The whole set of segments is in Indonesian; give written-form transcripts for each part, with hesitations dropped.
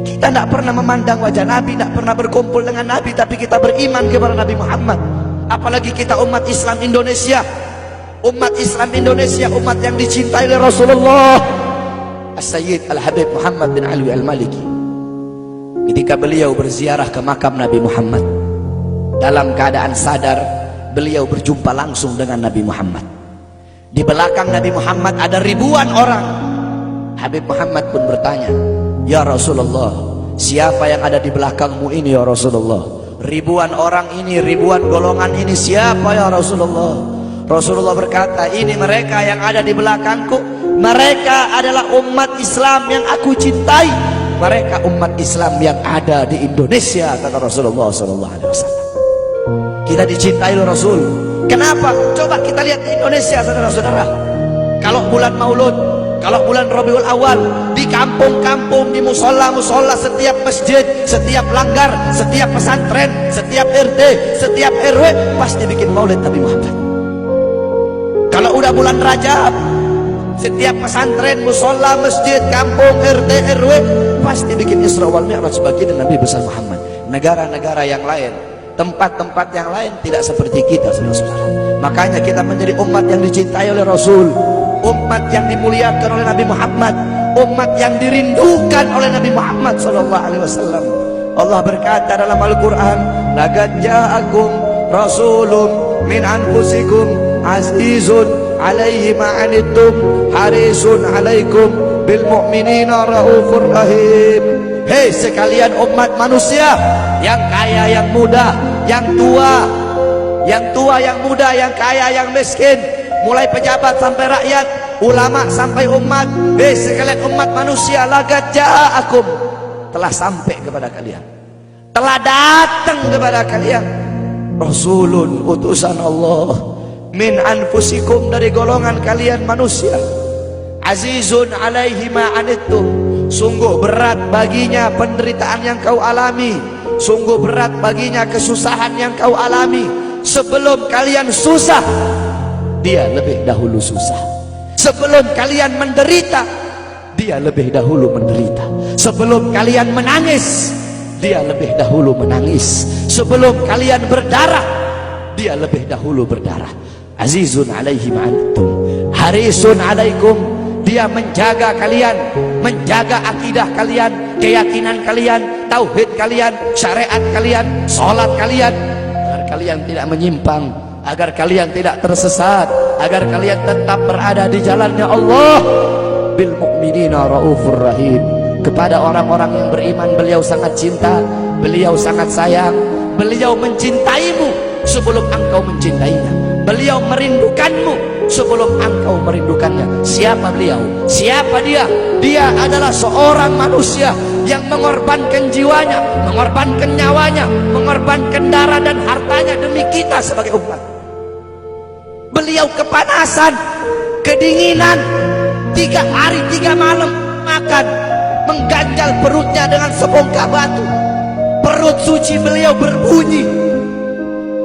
Kita tidak pernah memandang wajah Nabi, tidak pernah berkumpul dengan Nabi, tapi kita beriman kepada Nabi Muhammad. Apalagi kita umat Islam Indonesia. Umat Islam Indonesia, umat yang dicintai oleh Rasulullah As-Sayyid Al-Habib Muhammad bin Alwi Al-Maliki. Ketika beliau berziarah ke makam Nabi Muhammad, dalam keadaan sadar, beliau berjumpa langsung dengan Nabi Muhammad. Di belakang Nabi Muhammad ada ribuan orang. Habib Muhammad pun bertanya, "Ya Rasulullah, siapa yang ada di belakangmu ini ya Rasulullah? Ribuan orang ini, ribuan golongan ini, siapa ya Rasulullah?" Rasulullah berkata, "Ini mereka yang ada di belakangku. Mereka adalah umat Islam yang aku cintai. Mereka umat Islam yang ada di Indonesia," kata Rasulullah SAW. Kita dicintai oleh Rasul. Kenapa? Coba kita lihat di Indonesia, saudara-saudara. Kalau bulan Maulud, kalau bulan Rabiul Awal, di kampung-kampung, di musola-musola, setiap masjid, setiap langgar, setiap pesantren, setiap RT, setiap RW pasti bikin maulid Nabi Muhammad. Kalau udah bulan Rajab, setiap pesantren, musola, masjid, kampung, RT, RW pasti bikin Isra wal Mi'raj baginda Nabi besar Muhammad. Negara-negara yang lain, tempat-tempat yang lain tidak seperti kita, saudara-saudara. Makanya kita menjadi umat yang dicintai oleh Rasul, umat yang dimuliakan oleh Nabi Muhammad, umat yang dirindukan oleh Nabi Muhammad SAW. Allah berkata dalam Al-Quran, "Laqad ja'akum rasulun min anfusikum azizun alaihi ma'anittum harisun alaikum bil mu'minina raufur rahim." Hei sekalian umat manusia, yang kaya, yang muda, yang tua, yang muda, yang kaya, yang miskin, mulai pejabat sampai rakyat, ulama sampai umat. Hei sekalian umat manusia, laqad ja'akum, telah sampai kepada kalian, telah datang kepada kalian rasulun, utusan Allah, min anfusikum, dari golongan kalian manusia, azizun alaihi ma'anittum, sungguh berat baginya penderitaan yang kau alami, sungguh berat baginya kesusahan yang kau alami. Sebelum kalian susah, dia lebih dahulu susah. Sebelum kalian menderita, dia lebih dahulu menderita. Sebelum kalian menangis, dia lebih dahulu menangis. Sebelum kalian berdarah, dia lebih dahulu berdarah. Azizun alaihi ma'antum harisun alaikum, dia menjaga kalian, menjaga akidah kalian, keyakinan kalian, tauhid kalian, syariat kalian, sholat kalian, agar kalian tidak menyimpang, agar kalian tidak tersesat, agar kalian tetap berada di jalannya Allah. Bil mu'minina raufur rahim, kepada orang-orang yang beriman beliau sangat cinta, beliau sangat sayang, beliau mencintaimu sebelum engkau mencintainya. Beliau merindukanmu sebelum engkau merindukannya. Siapa beliau? Siapa dia? Dia adalah seorang manusia yang mengorbankan jiwanya, mengorbankan nyawanya, mengorbankan darah dan hartanya demi kita sebagai umat. Beliau kepanasan, kedinginan, 3 hari 3 malam makan, mengganjal perutnya dengan sebongkah batu. Perut suci beliau berbunyi.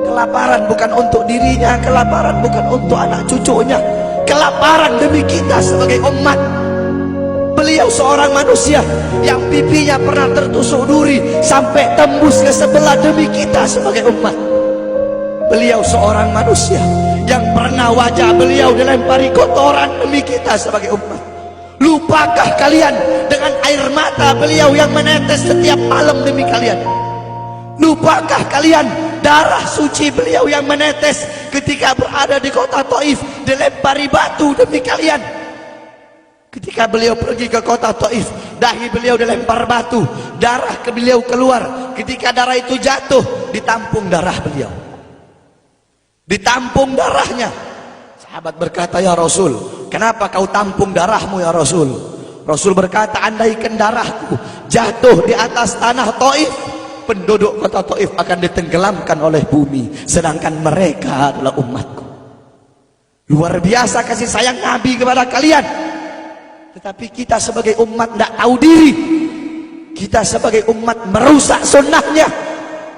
Kelaparan bukan untuk dirinya, kelaparan bukan untuk anak cucunya, kelaparan demi kita sebagai umat. Beliau seorang manusia yang pipinya pernah tertusuk duri sampai tembus ke sebelah demi kita sebagai umat. Beliau seorang manusia yang pernah wajah beliau dilempari kotoran demi kita sebagai umat. Lupakah kalian dengan air mata beliau yang menetes setiap malam demi kalian? Lupakah kalian darah suci beliau yang menetes ketika berada di kota Taif, dilempari batu demi kalian? Ketika beliau pergi ke kota Taif, dahi beliau dilempar batu, darah ke beliau keluar. Ketika darah itu jatuh, ditampung darah beliau, ditampung darahnya. Sahabat berkata, "Ya Rasul, kenapa kau tampung darahmu ya Rasul?" Rasul berkata, "Andaikan darahku jatuh di atas tanah Taif, penduduk kota Taif akan ditenggelamkan oleh bumi, sedangkan mereka adalah umatku." Luar biasa kasih sayang Nabi kepada kalian. Tetapi kita sebagai umat tidak tahu diri. Kita sebagai umat merusak sunnahnya.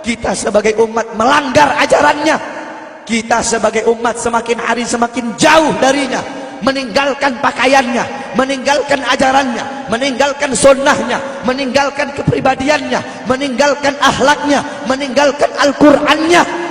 Kita sebagai umat melanggar ajarannya. Kita sebagai umat semakin hari semakin jauh darinya, meninggalkan pakaiannya, meninggalkan ajarannya, meninggalkan sunnahnya, meninggalkan kepribadiannya, meninggalkan akhlaknya, meninggalkan Al-Qur'annya,